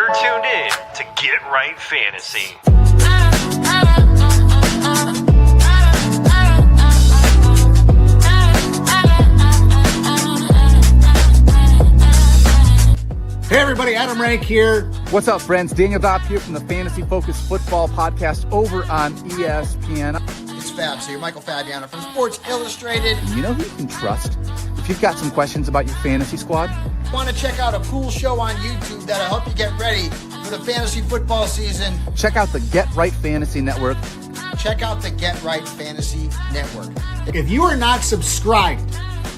You're tuned in to Get Right Fantasy. Hey everybody, Adam Rank here. What's up, friends? Daniel Dopp here from the Fantasy Focused Football Podcast over on ESPN. It's Fabs here, Michael Fabiano from Sports Illustrated. You know who you can trust if you've got some questions about your fantasy squad? Want to check out a cool show on YouTube that'll help you get ready for the fantasy football season? Check out the Get Right Fantasy Network. Check out the Get Right Fantasy Network. If you are not subscribed,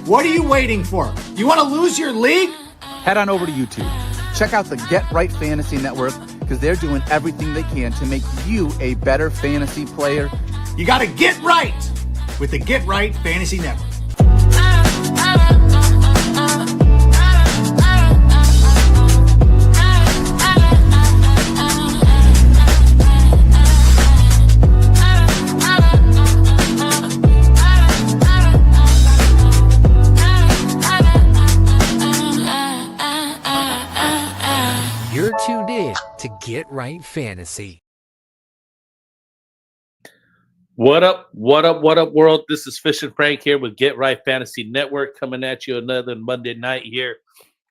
what are you waiting for? You want to lose your league? Head on over to YouTube. Check out the Get Right Fantasy Network because they're doing everything they can to make you a better fantasy player. You got to get right with the Get Right Fantasy Network. You're tuned in to Get Right Fantasy. What up, world? This is FishnFrank here with Get Right Fantasy Network coming at you another Monday night here.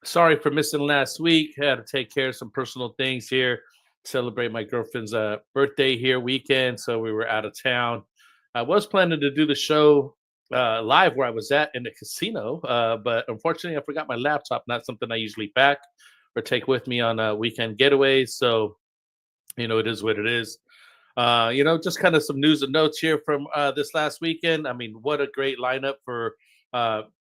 Sorry for missing last week. Had to take care of some personal things here. Celebrate my girlfriend's birthday here weekend, so we were out of town. I was planning to do the show live where I was at in the casino, but unfortunately I forgot my laptop, not something I usually pack or take with me on weekend getaways. So, it is what it is. Just kind of some news and notes here from this last weekend. I mean, what a great lineup for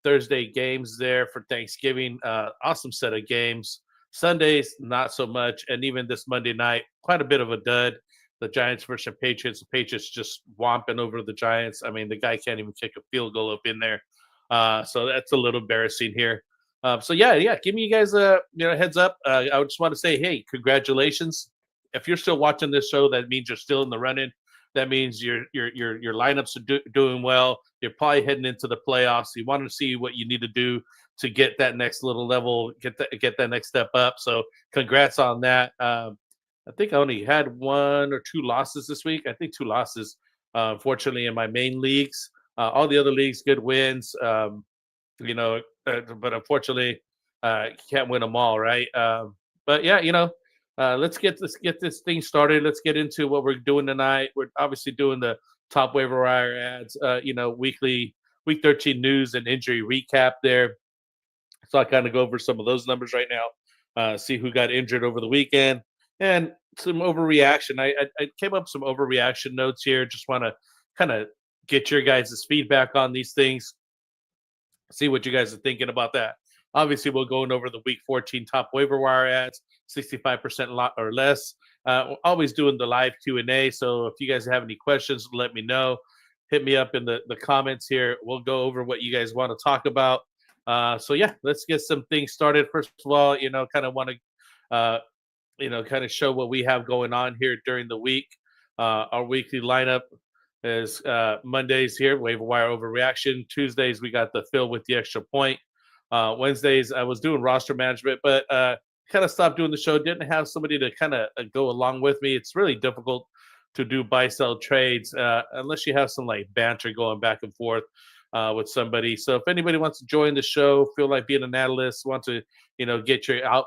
Thursday games there for Thanksgiving. Awesome set of games. Sundays, not so much. And even this Monday night, quite a bit of a dud. The Giants versus the Patriots. The Patriots just whomping over the Giants. I mean, the guy can't even kick a field goal up in there. So that's a little embarrassing here. Give me you guys a heads up. I just want to say, hey, congratulations. If you're still watching this show, that means you're still in the running. That means your lineups are doing well. You're probably heading into the playoffs. You want to see what you need to do to get that next little level, get that next step up. So congrats on that. I think I only had 1 or 2 losses this week. I think 2 losses, unfortunately, in my main leagues. All the other leagues, good wins. But unfortunately, can't win them all, right? Let's get this thing started. Let's get into what we're doing tonight. We're obviously doing the top waiver wire ads, weekly week 13 news and injury recap there. So I kind of go over some of those numbers right now, see who got injured over the weekend, and some overreaction. I came up with some overreaction notes here. Just want to kind of get your guys' feedback on these things, see what you guys are thinking about that. Obviously, we're going over the week 14 top waiver wire ads, 65% or less. Always doing the live Q&A. So if you guys have any questions, let me know. Hit me up in the comments here. We'll go over what you guys want to talk about. Let's get some things started. First of all, kind of want to, kind of show what we have going on here during the week. Our weekly lineup is Mondays here, waiver wire overreaction. Tuesdays, we got the fill with the extra point. Wednesdays, I was doing roster management, but kind of stopped doing the show. Didn't have somebody to kind of go along with me. It's really difficult to do buy-sell trades unless you have some like banter going back and forth with somebody. So if anybody wants to join the show, feel like being an analyst, want to get your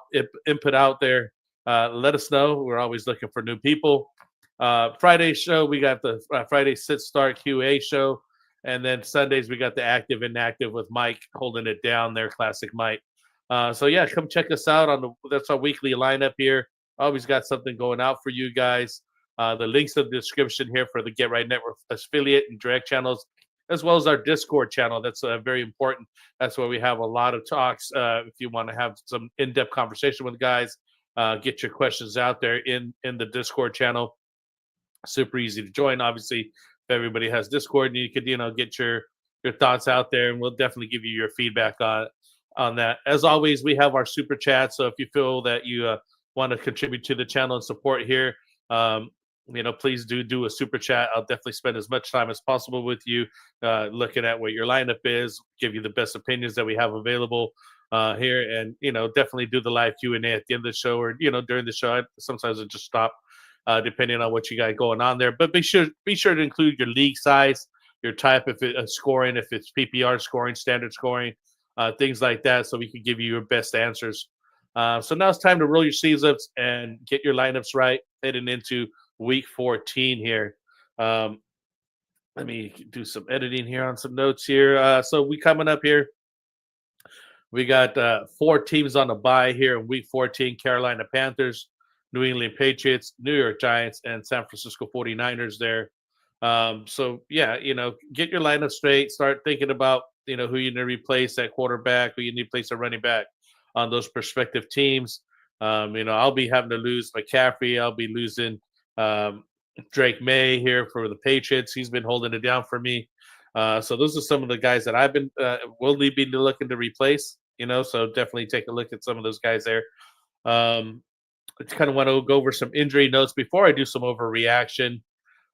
input out there, let us know. We're always looking for new people. Friday show, we got the Friday sit start QA show. And then Sundays, we got the active inactive with Mike holding it down there, classic Mike. Come check us out that's our weekly lineup here. Always got something going out for you guys. The links in the description here for the Get Right Network affiliate and direct channels, as well as our Discord channel. That's very important. That's where we have a lot of talks. If you want to have some in-depth conversation with guys, get your questions out there in the Discord channel. Super easy to join, obviously. If everybody has Discord, and you could get your thoughts out there, and we'll definitely give you your feedback on that. As always, we have our super chat. So if you feel that you want to contribute to the channel and support here, please do a super chat. I'll definitely spend as much time as possible with you, looking at what your lineup is, give you the best opinions that we have available here, and definitely do the live Q&A at the end of the show, or during the show. Sometimes I just stop, depending on what you got going on there. But be sure to include your league size, your type, if it's scoring, if it's PPR scoring, standard scoring, things like that, so we can give you your best answers. So now it's time to roll your sleeves up and get your lineups right, heading into week 14 here. Let me do some editing here on some notes here. So we coming up here. We got 4 teams on the bye here in week 14: Carolina Panthers, New England Patriots, New York Giants, and San Francisco 49ers there. So yeah, get your lineup straight. Start thinking about who you need to replace at quarterback, who you need to place a running back on those prospective teams. I'll be having to lose McCaffrey. I'll be losing Drake May here for the Patriots. He's been holding it down for me. So those are some of the guys that I've been will be looking to replace. So definitely take a look at some of those guys there. I just kind of want to go over some injury notes before I do some overreaction,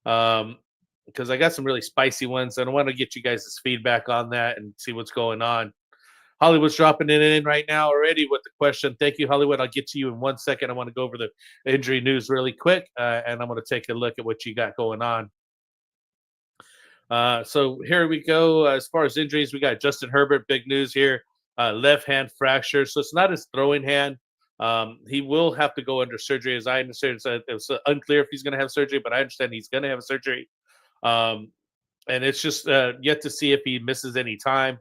because I got some really spicy ones, and I want to get you guys' feedback on that and see what's going on. Hollywood's dropping it in right now already with the question. Thank you, Hollywood. I'll get to you in 1 second. I want to go over the injury news really quick, and I'm going to take a look at what you got going on. So here we go. As far as injuries, we got Justin Herbert. Big news here. Left hand fracture. So it's not his throwing hand. He will have to go under surgery, as I understand. It's unclear if he's going to have surgery, but I understand he's going to have surgery. And it's just yet to see if he misses any time.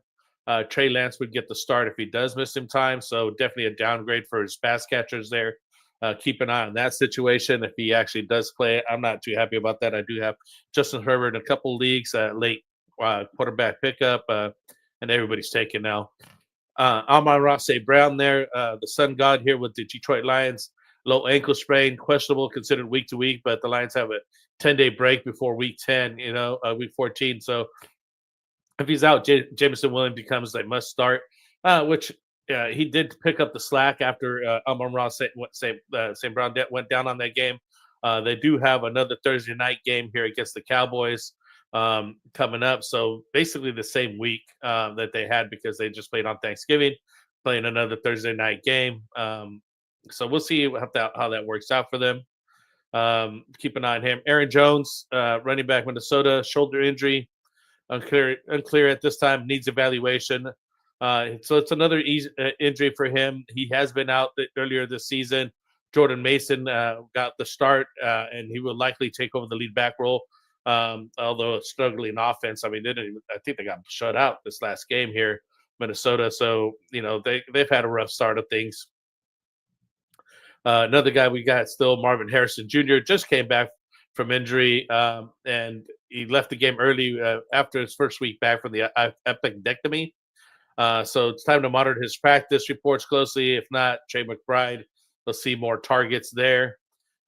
Trey Lance would get the start if he does miss some time. So definitely a downgrade for his pass catchers there. Keep an eye on that situation. If he actually does play, I'm not too happy about that. I do have Justin Herbert in a couple leagues, late quarterback pickup, and everybody's taken now. Amon-Ra St. Brown there, the sun god here with the Detroit Lions. Low ankle sprain, questionable, considered week to week, but the Lions have a 10-day break before week 10, week 14. So if he's out, Jameson Williams becomes a must start, which he did pick up the slack after Amon-Ra St. Brown went down on that game. They do have another Thursday night game here against the Cowboys coming up. So basically the same week that they had, because they just played on Thanksgiving, playing another Thursday night game. So we'll see how that works out for them. Keep an eye on him. Aaron Jones, running back, Minnesota, shoulder injury. Unclear at this time, needs evaluation. So it's another injury for him. He has been out earlier this season. Jordan Mason got the start, and he will likely take over the lead back role. Although struggling offense, I mean, I think they got shut out this last game here, Minnesota. So they've had a rough start of things. Another guy we got still, Marvin Harrison Jr., just came back from injury, and he left the game early after his first week back from the appendectomy. So it's time to monitor his practice reports closely. If not, Trey McBride will see more targets there.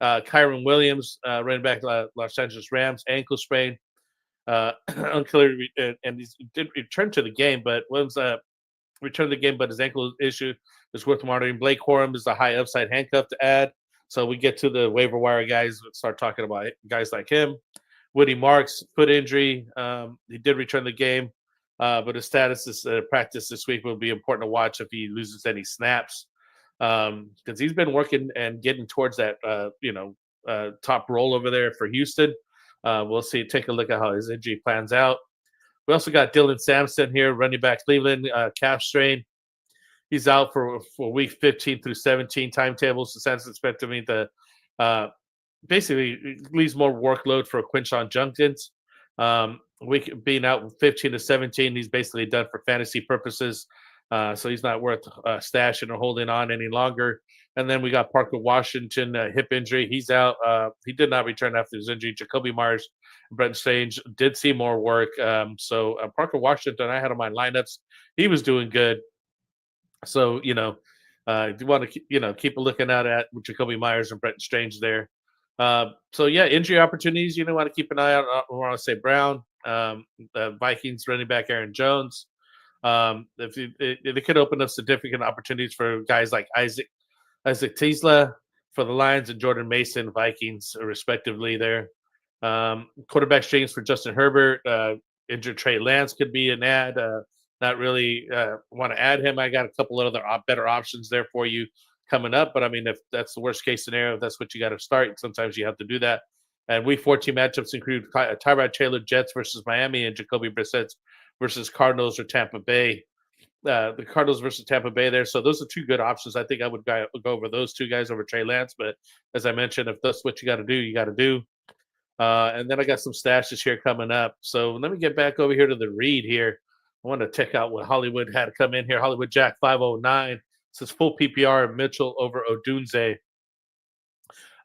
Kyron Williams, running back, Los Angeles Rams, ankle sprain. Unclear, and he did return to the game, but Williams returned to the game, but his ankle issue is worth monitoring. Blake Corum is a high upside handcuff to add. So we get to the waiver wire guys, start talking about guys like him. Woody Marks, foot injury. He did return the game, but his status is practice this week will be important to watch if he loses any snaps, because he's been working and getting towards that top role over there for Houston. We'll see. Take a look at how his injury plans out. We also got Dylan Sampson here, running back, Cleveland, calf strain. He's out for week 15 through 17 timetables. So Sampson expected to meet the basically leaves more workload for Quinshon Judkins. Week being out 15 to 17, he's basically done for fantasy purposes. So he's not worth stashing or holding on any longer. And then we got Parker Washington, hip injury. He's out. He did not return after his injury. Jacoby Myers and Brenton Strange did see more work. So Parker Washington, I had on my lineups. He was doing good. So, you want to, keep a looking out at Jacoby Myers and Brenton Strange there. So, yeah, injury opportunities, want to keep an eye out on, I want to say Brown, the Vikings running back Aaron Jones. They could open up significant opportunities for guys like Isaac Tisla for the Lions and Jordan Mason, Vikings, respectively there. Quarterback strings for Justin Herbert. Injured Trey Lance could be an ad. not really want to add him. I got a couple of other better options there for you coming up. But I mean, if that's the worst case scenario, if that's what you got to start, sometimes you have to do that. And week 14 matchups include Tyrod Taylor Jets versus Miami and Jacoby Brissett versus Cardinals or Tampa Bay. The Cardinals versus Tampa Bay there. So those are two good options. I think I would go over those two guys over Trey Lance. But as I mentioned, if that's what you got to do, you got to do. And then I got some stashes here coming up. So let me get back over here to the read here. I want to check out what Hollywood had to come in here. Hollywood Jack 509 says full PPR Mitchell over Odunze.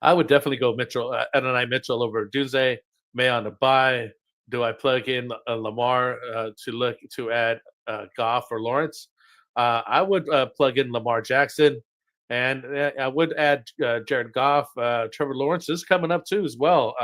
I would definitely go Mitchell, Adonai Mitchell over Odunze. May on the buy. Do I plug in Lamar to add Goff or Lawrence? I would plug in Lamar Jackson, and I would add Jared Goff. Trevor Lawrence is coming up too as well.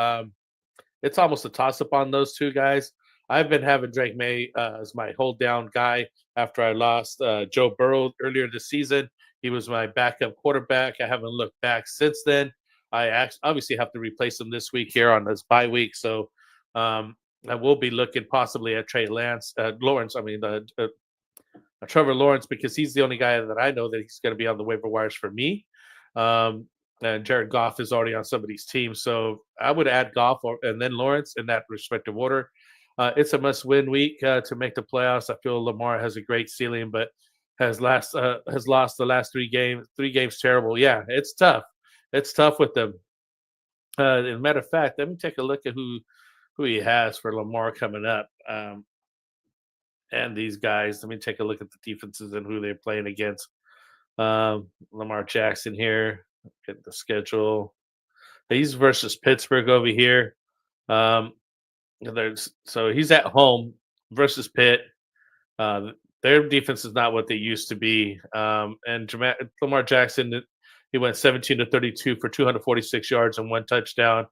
It's almost a toss-up on those two guys. I've been having Drake May as my hold-down guy after I lost Joe Burrow earlier this season. He was my backup quarterback. I haven't looked back since then. I obviously have to replace him this week here on this bye week. So I will be looking possibly at Trevor Lawrence, because he's the only guy that I know that he's going to be on the waiver wires for me. And Jared Goff is already on somebody's team. So I would add Goff and then Lawrence in that respective order. It's a must-win week to make the playoffs. I feel Lamar has a great ceiling, but has lost the last 3 games. 3 games terrible. Yeah, it's tough. It's tough with them. As a matter of fact, let me take a look at who he has for Lamar coming up. And these guys, let me take a look at the defenses and who they're playing against. Lamar Jackson here. Get the schedule. He's versus Pittsburgh over here. So he's at home versus Pitt. Their defense is not what they used to be. And Lamar Jackson, he went 17 to 32 for 246 yards and 1 touchdown.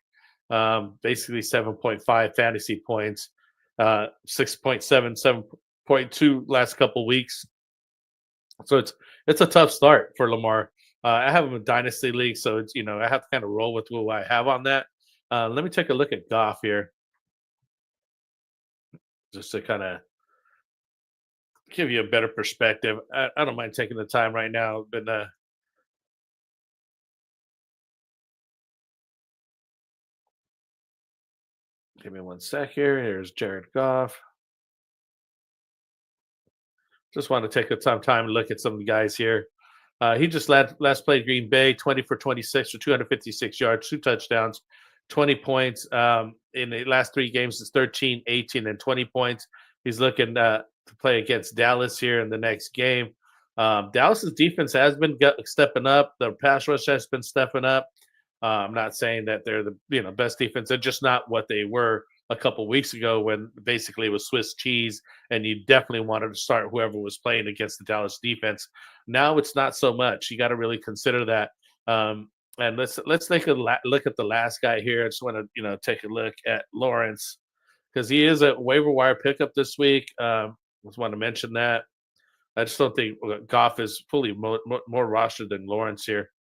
Basically 7.5 fantasy points, 6.7, 7.2 last couple weeks. So it's a tough start for Lamar. I have him in Dynasty League, so it's, I have to kind of roll with who I have on that. Let me take a look at Goff here, just to kind of give you a better perspective. I don't mind taking the time right now, but give me 1 sec here. Here's Jared Goff. Just want to take some time to look at some of the guys here. He just last played Green Bay, 20 for 26 for 256 yards, 2 touchdowns, 20 points. In the last 3 games, it's 13, 18, and 20 points. He's looking to play against Dallas here in the next game. Dallas's defense has been stepping up. The pass rush has been stepping up. I'm not saying that they're the best defense. They're just not what they were a couple weeks ago, when basically it was Swiss cheese, and you definitely wanted to start whoever was playing against the Dallas defense. Now it's not so much. You got to really consider that. And let's take a look at the last guy here. I just want to take a look at Lawrence, because he is a waiver wire pickup this week. Just want to mention that. I just don't think Goff is fully more rostered than Lawrence here.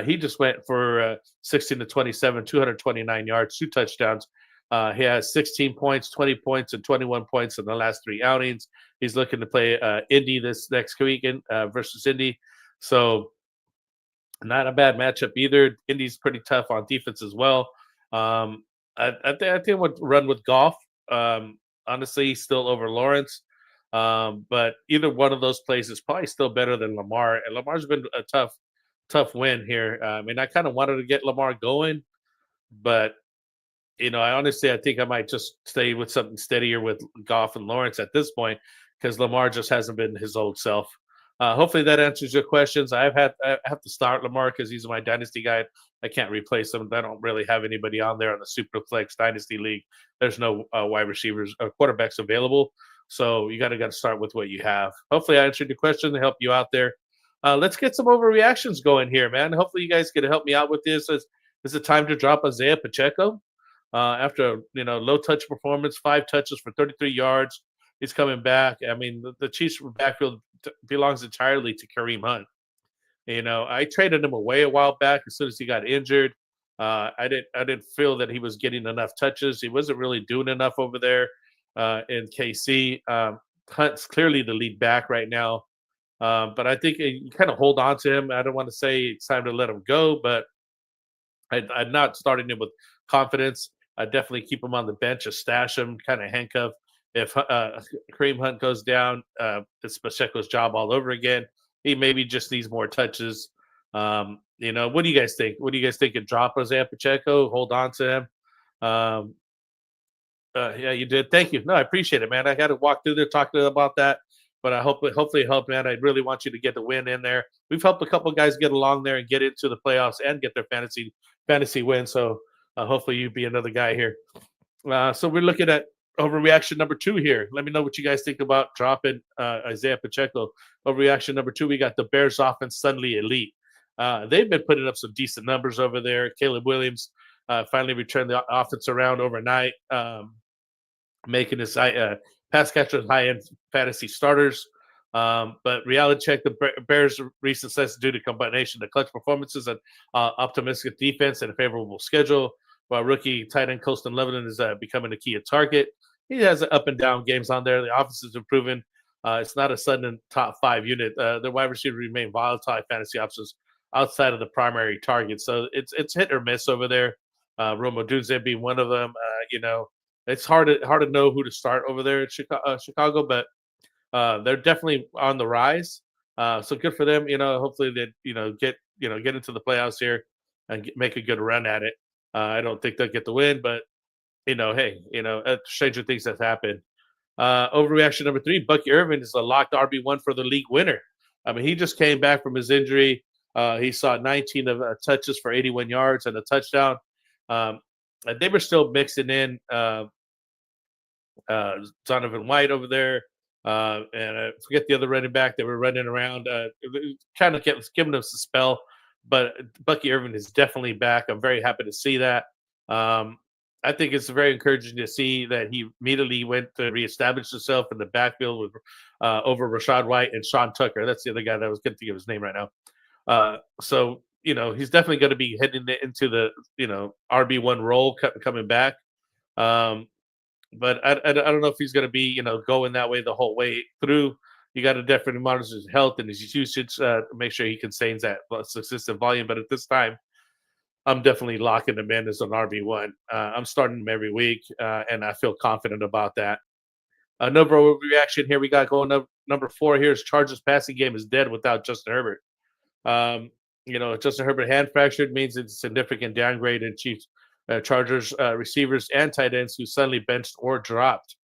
He just went for 16 to 27, 229 yards, 2 touchdowns. He has 16 points, 20 points, and 21 points in the last 3 outings. He's looking to play Indy this next weekend versus Indy. So not a bad matchup either. Indy's pretty tough on defense as well. I think I would run with Goff. Honestly, still over Lawrence. But either one of those plays is probably still better than Lamar. And Lamar's been a tough win here. I kind of wanted to get Lamar going, but I think I might just stay with something steadier with Goff and Lawrence at this point, because Lamar just hasn't been his old self. Hopefully that answers your questions. I have to start Lamar because he's my dynasty guy. I can't replace him. I don't really have anybody on there on the Superflex Dynasty League. There's no wide receivers or quarterbacks available. So you got to start with what you have. Hopefully I answered your question to help you out there. Let's get some overreactions going here, man. Hopefully you guys can help me out with this. Is it time to drop Isaiah Pacheco? After low touch performance, 5 touches for 33 yards, he's coming back. I mean, the Chiefs backfield belongs entirely to Kareem Hunt. I traded him away a while back as soon as he got injured. I didn't feel that he was getting enough touches. He wasn't really doing enough over there in KC. Hunt's clearly the lead back right now. But I think you kind of hold on to him. I don't want to say it's time to let him go, but I'm not starting him with confidence. I definitely keep him on the bench, or stash him, kind of handcuff. If Kareem Hunt goes down, it's Pacheco's job all over again. He maybe just needs more touches. What do you guys think? What do you guys think of drop Isaiah Pacheco? Hold on to him. Um, yeah, you did. Thank you. No, I appreciate it, man. I got to walk through there, talk to them about that. But I hopefully it helped, man. I really want you to get the win in there. We've helped a couple guys get along there and get into the playoffs and get their fantasy win. So hopefully you be another guy here. So we're looking at overreaction number 2 here. Let me know what you guys think about dropping Isaiah Pacheco. Overreaction number 2, we got the Bears offense suddenly elite. They've been putting up some decent numbers over there. Caleb Williams finally returned the offense around overnight, making his pass catchers high-end fantasy starters. But reality check, the Bears' recent success due to combination of clutch performances and optimistic defense and a favorable schedule, while rookie tight end Colston Lebanon is becoming a key target. He has up and down games on there. The offense is improving. It's not a sudden top 5 unit. The wide receiver remain volatile fantasy options outside of the primary target. So it's hit or miss over there. Rome Odunze being one of them. It's hard to know who to start over there at Chicago, but they're definitely on the rise. So good for them. Hopefully they get into the playoffs here and make a good run at it. I don't think they'll get the win, but hey, stranger things have happened. Overreaction number 3: Bucky Irvin is a locked RB1 for the league winner. I mean, he just came back from his injury. He saw 19 of touches for 81 yards and a touchdown. They were still mixing in Donovan White over there, and I forget the other running back. They were running around, kind of giving them some spell. But Bucky Irvin is definitely back. I'm very happy to see that. I think it's very encouraging to see that he immediately went to reestablish himself in the backfield with over Rashad White and Sean Tucker. That's the other guy that I was going to think of his name right now. So he's definitely going to be heading into the RB1 role coming back. But I don't know if he's going to be going that way the whole way through. You got to definitely monitor his health and his usage to make sure he sustains that consistent volume. But at this time, I'm definitely locking him in as an RB1. I'm starting him every week, and I feel confident about that. Another reaction here we got going up. Number 4 here is Chargers passing game is dead without Justin Herbert. Justin Herbert hand fractured means it's a significant downgrade in Chiefs, Chargers receivers and tight ends who suddenly benched or dropped.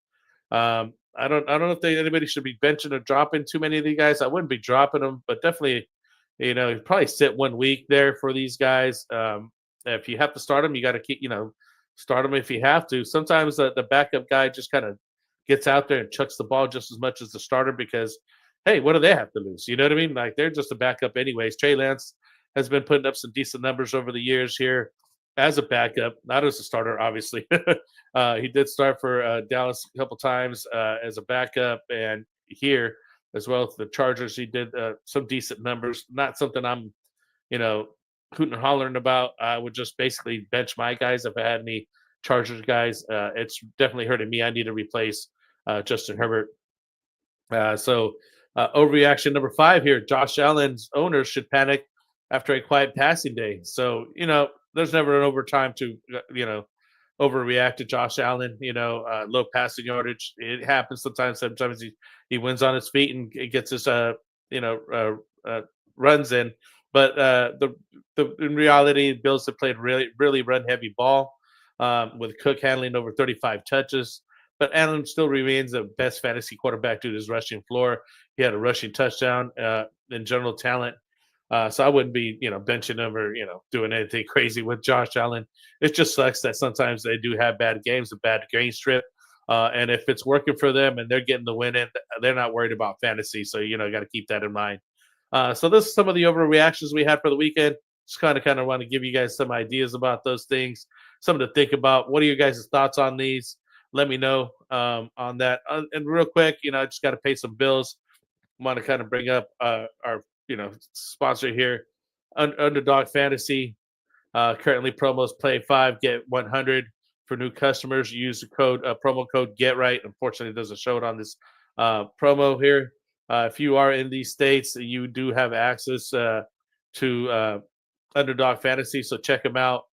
I don't know if anybody should be benching or dropping too many of these guys. I wouldn't be dropping them, but definitely, probably sit 1 week there for these guys. If you have to start them, you got to keep, start them if you have to. Sometimes the backup guy just kind of gets out there and chucks the ball just as much as the starter because, hey, what do they have to lose? You know what I mean? Like they're just a backup anyways. Trey Lance has been putting up some decent numbers over the years here as a backup, not as a starter, obviously. He did start for Dallas a couple times as a backup, and here as well as the Chargers, he did some decent numbers. Not something I'm, hooting and hollering about. I would just basically bench my guys if I had any Chargers guys. It's definitely hurting me. I need to replace Justin Herbert. So overreaction number 5 here. Josh Allen's owners should panic after a quiet passing day. So, there's never an overtime to, overreact to Josh Allen, low passing yardage. It happens sometimes. Sometimes he wins on his feet and it gets his, runs in. But in reality, Bills have played really, really run-heavy ball with Cook handling over 35 touches. But Allen still remains the best fantasy quarterback due to his rushing floor. He had a rushing touchdown in general talent. So I wouldn't be, benching him or, doing anything crazy with Josh Allen. It just sucks that sometimes they do have bad games, a bad game strip. And if it's working for them and they're getting the win in, they're not worried about fantasy. So, got to keep that in mind. So this is some of the overreactions we had for the weekend. Just kind of want to give you guys some ideas about those things, something to think about. What are your guys' thoughts on these? Let me know on that. And real quick, I just got to pay some bills. I want to kind of bring up our sponsor here, Underdog Fantasy. Currently promos play 5, get 100 for new customers. Use the code promo code GetRight. Unfortunately, it doesn't show it on this promo here. If you are in these states, you do have access to Underdog Fantasy, so check them out.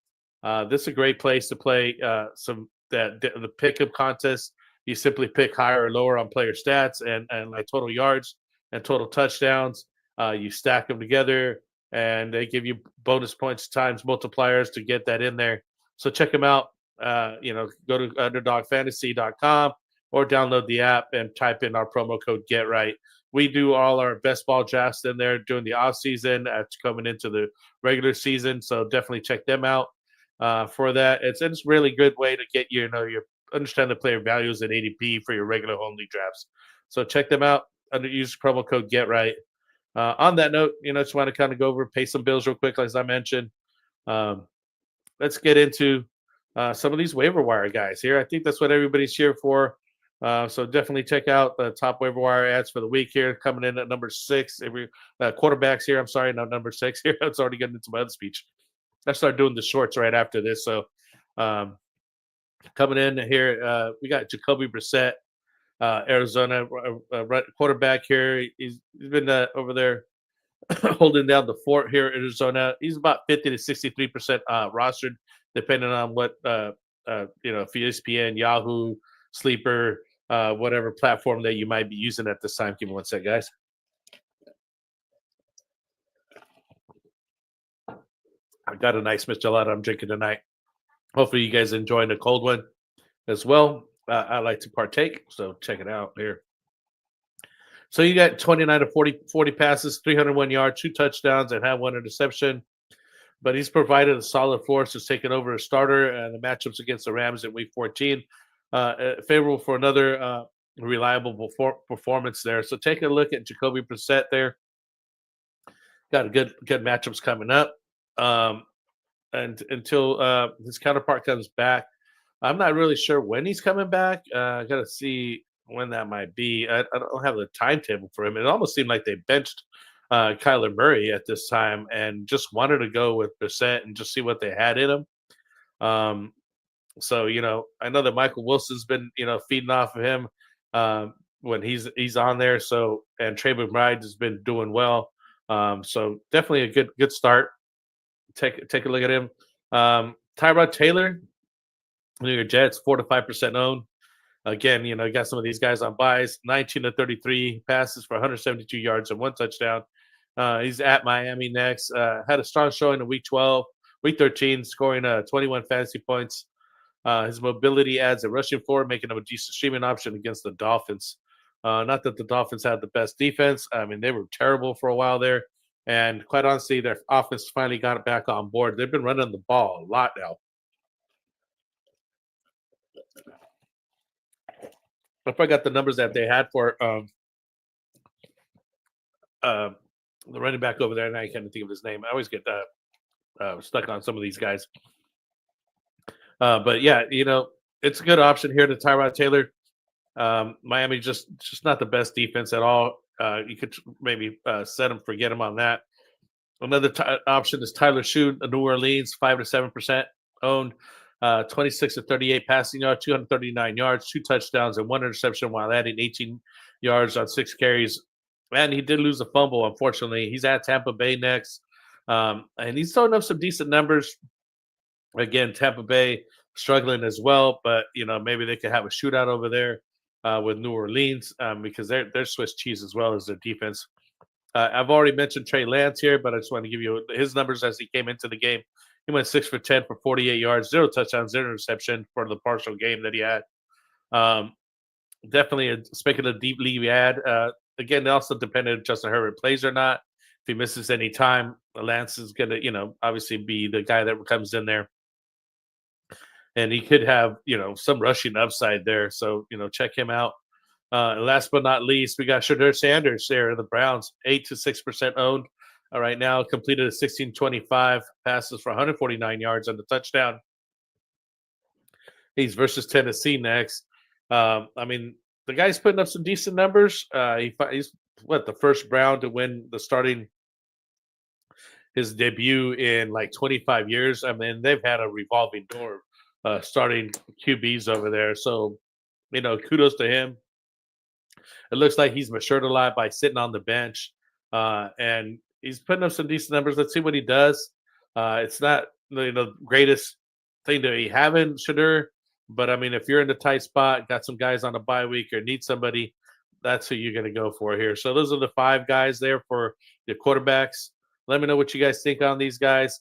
This is a great place to play the pickup contest. You simply pick higher or lower on player stats and like total yards and total touchdowns. You stack them together, and they give you bonus points times multipliers to get that in there. So check them out. Go to underdogfantasy.com or download the app and type in our promo code GetRight. We do all our best ball drafts in there during the off season, coming into the regular season. So definitely check them out for that. It's a really good way to get your understand the player values and ADP for your regular only drafts. So check them out. Use promo code GetRight. On that note, just want to kind of go over, pay some bills real quick, as I mentioned. Let's get into some of these waiver wire guys here. I think that's what everybody's here for. So definitely check out the top waiver wire ads for the week here, coming in at number 6. Every quarterbacks here. I'm sorry, not number 6 here. It's already getting into my other speech. I start doing the shorts right after this. So coming in here, we got Jacoby Brissett, Arizona quarterback here. He's been over there holding down the fort here in Arizona. He's about 50 to 63% rostered, depending on what ESPN, Yahoo, Sleeper, whatever platform that you might be using at this time. Give me one sec, guys. I got a nice Michelada I'm drinking tonight. Hopefully you guys enjoying the cold one as well. I like to partake, so check it out here. So you got 29 to 40 passes, 301 yards, 2 touchdowns, and had 1 interception. But he's provided a solid force to taking over a starter, and the matchups against the Rams in Week 14 favorable for another reliable performance there. So take a look at Jacoby Brissett there. Got a good matchups coming up. And until his counterpart comes back, I'm not really sure when he's coming back. I got to see when that might be. I don't have the timetable for him. It almost seemed like they benched Kyler Murray at this time and just wanted to go with Brissett and just see what they had in him. So, I know that Michael Wilson's been, feeding off of him when he's on there. So, and Trey McBride has been doing well. So definitely a good start. Take a look at him. Tyrod Taylor, New York Jets, 4 to 5% owned. Again, you got some of these guys on buys. 19 to 33 passes for 172 yards and 1 touchdown. He's at Miami next. Had a strong showing in Week 12, Week 13, scoring 21 fantasy points. His mobility adds a rushing floor, making him a decent streaming option against the Dolphins. Not that the Dolphins had the best defense. I mean, they were terrible for a while there. And quite honestly, their offense finally got it back on board. They've been running the ball a lot now. I forgot the numbers that they had for the running back over there, and I can't think of his name. I always get stuck on some of these guys. But yeah, it's a good option here to Tyrod Taylor. Miami just not the best defense at all. You could maybe set him, forget him on that. Another option is Tyler Shoot, New Orleans, 5 to 7% owned, 26 to 38 passing yards, 239 yards, 2 touchdowns, and 1 interception while adding 18 yards on 6 carries. And he did lose a fumble, unfortunately. He's at Tampa Bay next, and he's throwing up some decent numbers. Again, Tampa Bay struggling as well, but maybe they could have a shootout over there with New Orleans because they're Swiss cheese as well as their defense. I've already mentioned Trey Lance here, but I just want to give you his numbers as he came into the game. He went 6 for 10 for 48 yards, 0 touchdowns, 0 interception for the partial game that he had. Definitely speaking of deep league ad. Again, it also depended if Justin Herbert plays or not. If he misses any time, Lance is going to, obviously be the guy that comes in there. And he could have, some rushing upside there. So, check him out. Last but not least, we got Shedeur Sanders there in the Browns, 8 to 6% owned right now. Completed a 16-25 passes for 149 yards and a touchdown. He's versus Tennessee next. I mean, the guy's putting up some decent numbers. He's the first Brown to win his debut in like 25 years. I mean, they've had a revolving door starting QBs over there. So, kudos to him. It looks like he's matured a lot by sitting on the bench, and he's putting up some decent numbers. Let's see what he does. It's not greatest thing to be having Shadur, but I mean, if you're in the tight spot, got some guys on a bye week or need somebody, that's who you're going to go for here. So those are the 5 guys there for the quarterbacks. Let me know what you guys think on these guys.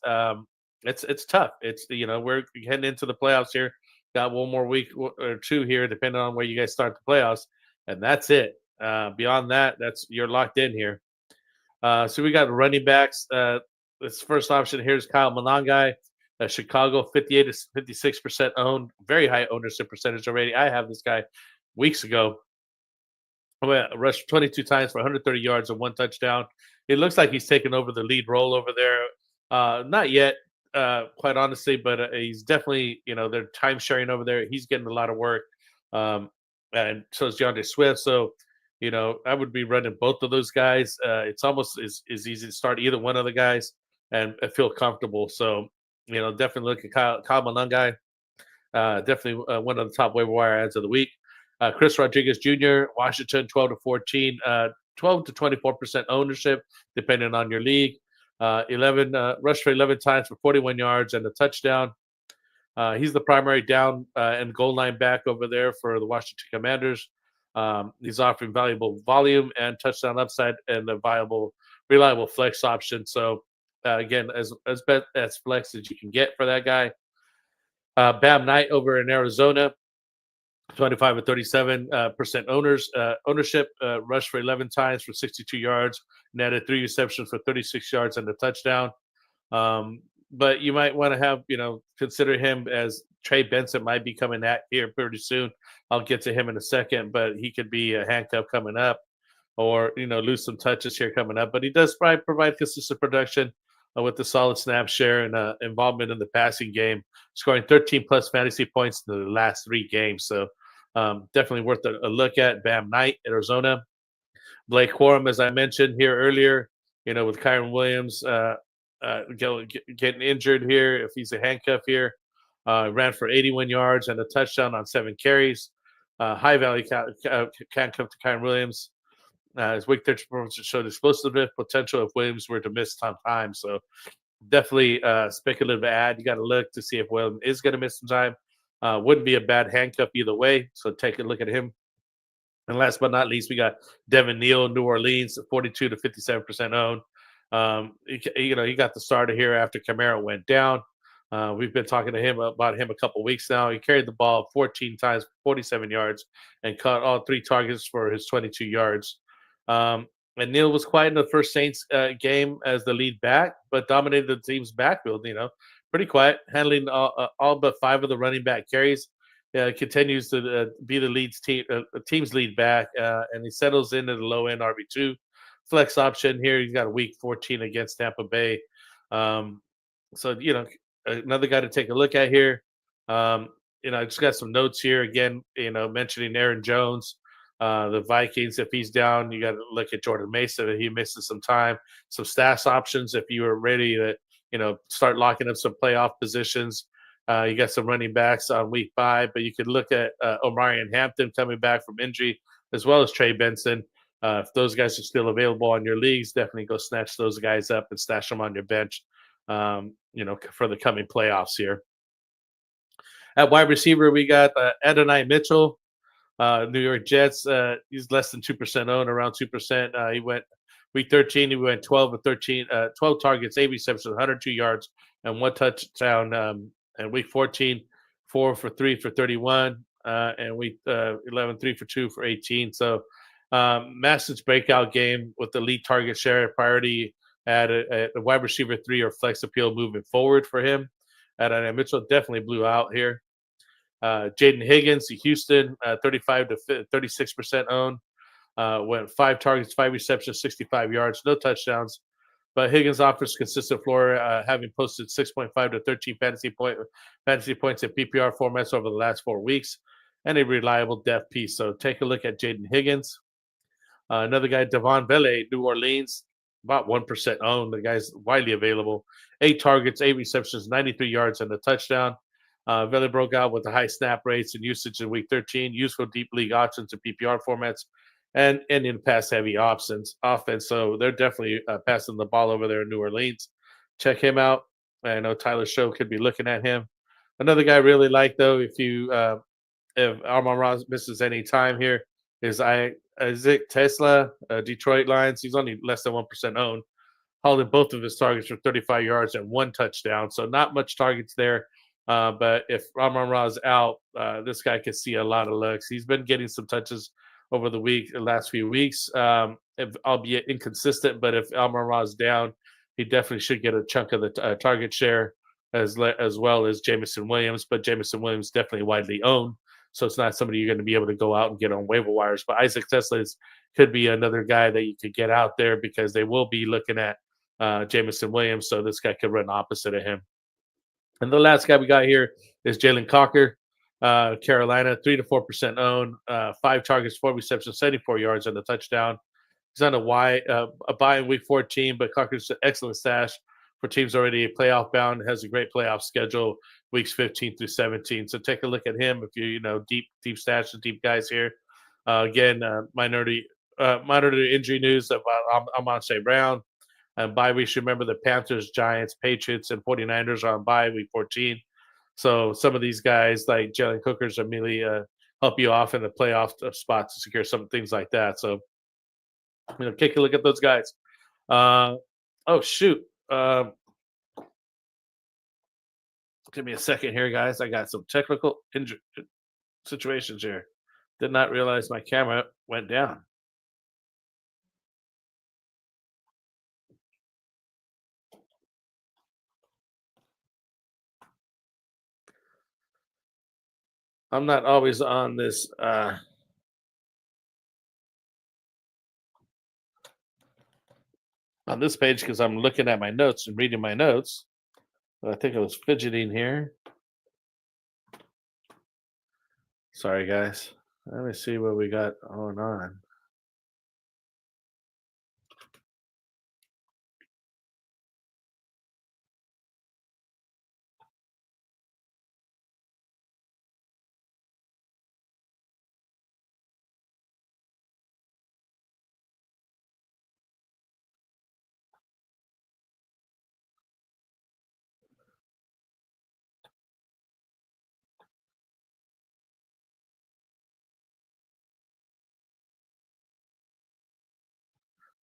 It's tough. It's we're heading into the playoffs here. Got one more week or 2 here, depending on where you guys start the playoffs, and that's it. Beyond that, you're locked in here. So we got running backs. This first option here is Kyle Monangai, Chicago, 58 to 56% owned, very high ownership percentage already. I have this guy weeks ago. Rushed 22 times for 130 yards and 1 touchdown. It looks like he's taken over the lead role over there. Not yet, quite honestly, but he's definitely, they're time sharing over there. He's getting a lot of work, and so is DeAndre Swift. So, I would be running both of those guys. It's almost as easy to start either one of the guys and feel comfortable. So, definitely look at Kyle Monangai. Definitely one of the top waiver wire ads of the week. Chris Rodriguez Jr., Washington, 12 to 14, 12 to 24% ownership, depending on your league. 11 rushed for 11 times for 41 yards and a touchdown. He's the primary down and goal line back over there for the Washington Commanders. He's offering valuable volume and touchdown upside and a reliable flex option. So again, as flex as you can get for that guy. Bam Knight over in Arizona, 25 and 37% ownership. Rushed for 11 times for 62 yards, netted 3 receptions for 36 yards and a touchdown. But you might want to have, consider him as Trey Benson might be coming at here pretty soon. I'll get to him in a second, but he could be a handcuff coming up or, lose some touches here coming up. But he does provide consistent production with the solid snap share and involvement in the passing game, scoring 13-plus fantasy points in the last 3 games. So definitely worth a look at. Bam Knight, Arizona. Blake Corum, as I mentioned here earlier, with Kyron Williams getting injured here, if he's a handcuff here, ran for 81 yards and a touchdown on 7 carries. High value handcuff to Kyron Williams. His week 13 performance showed explosiveness potential if Williams were to miss some time. So definitely speculative ad. You got to look to see if Williams is going to miss some time. Wouldn't be a bad handcuff either way. So take a look at him. And last but not least, we got Devin Neal, New Orleans, 42 to 57% owned. He got the starter here after Kamara went down. We've been talking to him about him a couple weeks now. He carried the ball 14 times, 47 yards, and caught all 3 targets for his 22 yards. And Neal was quiet in the first Saints game as the lead back, but dominated the team's backfield. Pretty quiet, handling all but 5 of the running back carries. Continues to be the team's lead back, and he settles into the low end RB2 flex option here. He's got a week 14 against Tampa Bay. So another guy to take a look at here. I just got some notes here again. Mentioning Aaron Jones. The Vikings, if he's down, you got to look at Jordan Mason. If he misses some time, some stash options. If you are ready to, start locking up some playoff positions, you got some running backs on week 5. But you could look at Omarion Hampton coming back from injury, as well as Trey Benson. If those guys are still available on your leagues, definitely go snatch those guys up and stash them on your bench. For the coming playoffs here. At wide receiver, we got Adonai Mitchell. New York Jets, he's less than 2% owned, around 2%. He went week 13, he went 12 targets, 8 receptions, 102 yards, and 1 touchdown. And week 14, 4 for 3 for 31, and week 11, 3 for 2 for 18. So massive breakout game with the lead target share priority at a wide receiver 3 or flex appeal moving forward for him. Adonai Mitchell definitely blew out here. Jaden Higgins, Houston, 35 to 36% owned. Went 5 targets, 5 receptions, 65 yards, no touchdowns. But Higgins offers consistent floor, having posted 6.5 to 13 fantasy points in PPR formats over the last 4 weeks, and a reliable depth piece. So take a look at Jaden Higgins. Another guy, Devon Vele, New Orleans, about 1% owned. The guy's widely available. 8 targets, 8 receptions, 93 yards, and a touchdown. Vele broke out with the high snap rates and usage in week 13. Useful deep league options in PPR formats. and in pass-heavy offense. So they're definitely passing the ball over there in New Orleans. Check him out. I know Tyler Show could be looking at him. Another guy I really like, though, if Amon-Ra misses any time here, is Isaac Tesla, Detroit Lions. He's only less than 1% owned, holding both of his targets for 35 yards and 1 touchdown. So not much targets there. But if Amon-Ra's out, this guy could see a lot of looks. He's been getting some touches over the last few weeks, albeit inconsistent. But if Amon-Ra's down, he definitely should get a chunk of the target share as well as Jameson Williams. But Jameson Williams definitely widely owned, so it's not somebody you're going to be able to go out and get on waiver wires. But Isaac Tesla could be another guy that you could get out there because they will be looking at Jameson Williams, so this guy could run opposite of him. And the last guy we got here is Jalen Cocker, Carolina, 3 to 4% owned, 5 targets, 4 receptions, 74 yards, and a touchdown. He's on a bye in week 14, but Cocker's an excellent stash for teams already playoff bound. Has a great playoff schedule, weeks 15 through 17. So take a look at him if you deep stash and deep guys here. Again, minority injury news about Amon-Ra Brown. Bye weeks, remember the Panthers, Giants, Patriots, and 49ers are on bye week 14. So some of these guys like Jalen Cookers immediately help you off in the playoff spot to secure some things like that. So, take a look at those guys. Oh, shoot. Give me a second here, guys. I got some technical situations here. Did not realize my camera went down. I'm not always on this page because I'm looking at my notes and reading my notes. But I think I was fidgeting here. Sorry, guys. Let me see what we got going on.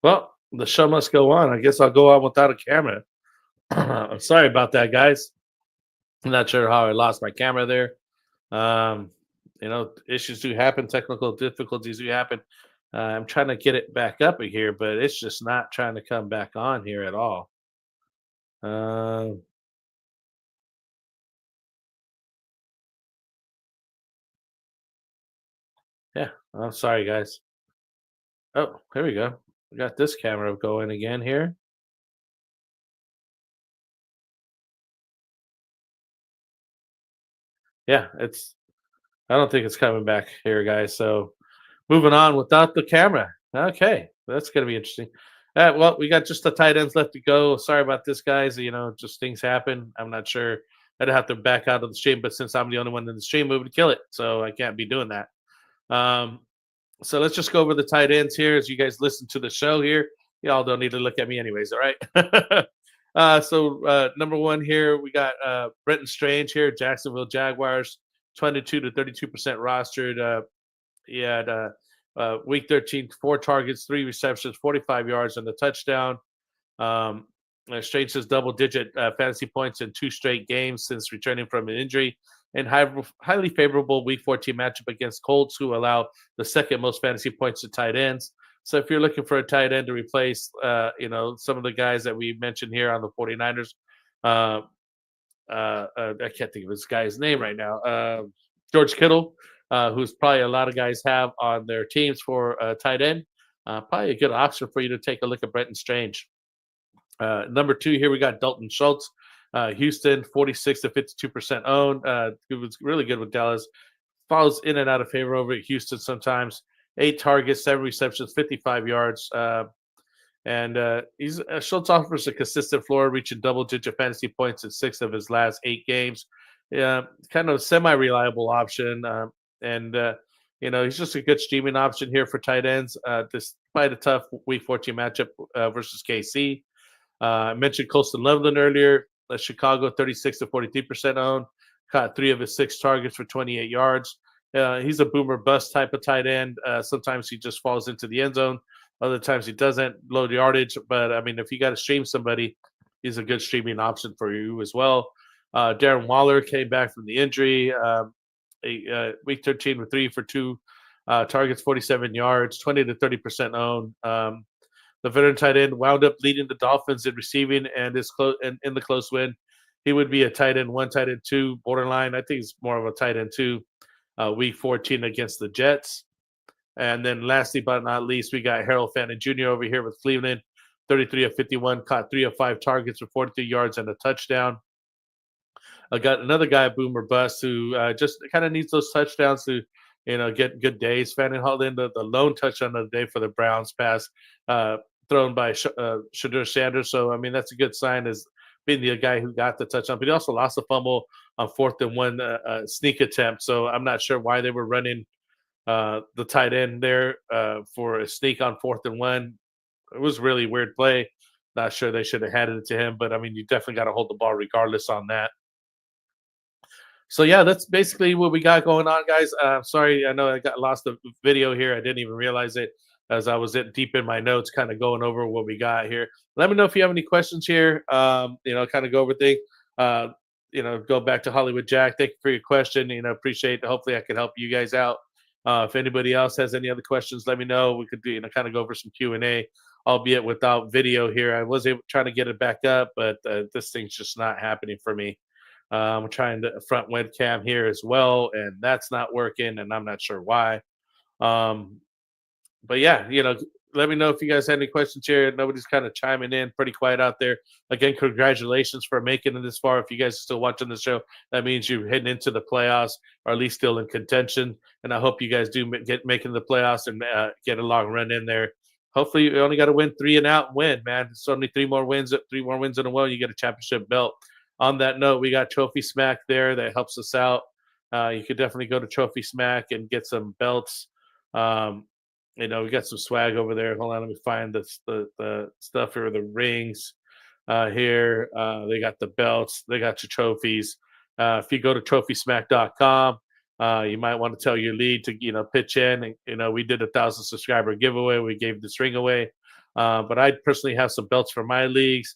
Well, the show must go on. I guess I'll go on without a camera. I'm sorry about that, guys. I'm not sure how I lost my camera there. Issues do happen. Technical difficulties do happen. I'm trying to get it back up here, but it's just not trying to come back on here at all. Yeah, I'm sorry, guys. Oh, here we go. We got this camera going again here. Yeah, I don't think it's coming back here, guys. So moving on without the camera. Okay, that's going to be interesting. Well, we got just the tight ends left to go. Sorry about this, guys. Just things happen. I'm not sure. I'd have to back out of the stream, but since I'm the only one in the stream, we would kill it. So I can't be doing that. So let's just go over the tight ends here as you guys listen to the show here. Y'all don't need to look at me anyways, all right? So number one here, we got Brenton Strange here, Jacksonville Jaguars, 22 to 32% rostered. He had week 13, 4 targets, 3 receptions, 45 yards, and a touchdown. Strange has double-digit fantasy points in 2 straight games since returning from an injury, and highly favorable week 14 matchup against Colts, who allow the second most fantasy points to tight ends. So if you're looking for a tight end to replace, some of the guys that we mentioned here on the 49ers, I can't think of this guy's name right now. George Kittle, who's probably a lot of guys have on their teams for a tight end. Probably a good option for you to take a look at Brenton Strange. Number 2 here, we got Dalton Schultz. Houston, 46 to 52% owned. It was really good with Dallas. Falls in and out of favor over at Houston sometimes. 8 targets, 7 receptions, 55 yards. Schultz offers a consistent floor, reaching double-digit fantasy points in 6 of his last 8 games. Kind of semi-reliable option. He's just a good streaming option here for tight ends, despite a tough Week 14 matchup versus KC. I mentioned Colston Loveland earlier. Chicago, 36 to 43% owned. Caught 3 of his 6 targets for 28 yards. He's a boomer bust type of tight end. Sometimes he just falls into the end zone. Other times he doesn't, low yardage. But, I mean, if you got to stream somebody, he's a good streaming option for you as well. Darren Waller came back from the injury. Week 13 with 3 for 2 targets, 47 yards, 20 to 30% owned. The veteran tight end wound up leading the Dolphins in receiving and is in the close win. He would be a tight end 1, tight end 2, borderline. I think he's more of a tight end 2. Week 14 against the Jets. And then lastly but not least, we got Harold Fannin Jr. over here with Cleveland, 33 of 51, caught 3 of 5 targets for 43 yards and a touchdown. I got another guy, Boomer Bust, who just kind of needs those touchdowns to, get good days. Fannin hauled in the lone touchdown of the day for the Browns pass thrown by Shadur Sanders. So, I mean, that's a good sign as being the guy who got the touchdown. But he also lost a fumble on 4th and 1 sneak attempt. So I'm not sure why they were running the tight end there for a sneak on 4th and 1. It was a really weird play. Not sure they should have handed it to him. But, I mean, you definitely got to hold the ball regardless on that. So, yeah, that's basically what we got going on, guys. Sorry, I know I got lost the video here. I didn't even realize it as I was deep in my notes, kind of going over what we got here. Let me know if you have any questions here, kind of go over things. Go back to Hollywood Jack. Thank you for your question. Appreciate it. Hopefully I can help you guys out. If anybody else has any other questions, let me know. We could do, kind of go over some Q&A, albeit without video here. I was trying to get it back up, but this thing's just not happening for me. I'm trying the front webcam here as well, and that's not working, and I'm not sure why. But yeah, let me know if you guys have any questions here. Nobody's kind of chiming in, pretty quiet out there. Again, congratulations for making it this far. If you guys are still watching the show, that means you're heading into the playoffs, or at least still in contention. And I hope you guys do making the playoffs and get a long run in there. Hopefully, you only got to win 3 and out and win, man. It's only 3 more wins in a row. You get a championship belt. On that note, we got Trophy Smack there that helps us out. You could definitely go to Trophy Smack and get some belts. We got some swag over there. Hold on, let me find the stuff here, the rings here. They got the belts. They got your trophies. If you go to trophysmack.com, you might want to tell your lead to, pitch in. And, we did a 1,000 subscriber giveaway. We gave this ring away. But I personally have some belts for my leagues.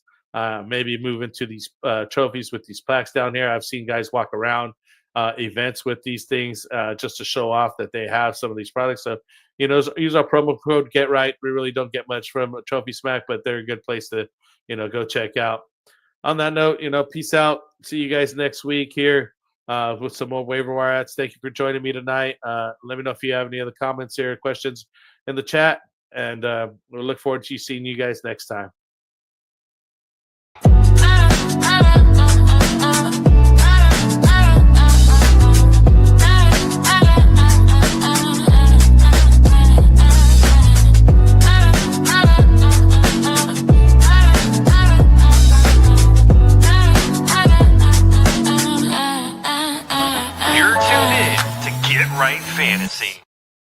Maybe move into these trophies with these plaques down here. I've seen guys walk around events with these things just to show off that they have some of these products. So, use our promo code GetRight. We really don't get much from Trophy Smack, but they're a good place to, go check out. On that note, peace out. See you guys next week here with some more waiver wire ads. Thank you for joining me tonight. Let me know if you have any other comments here, questions in the chat, and we'll look forward to seeing you guys next time.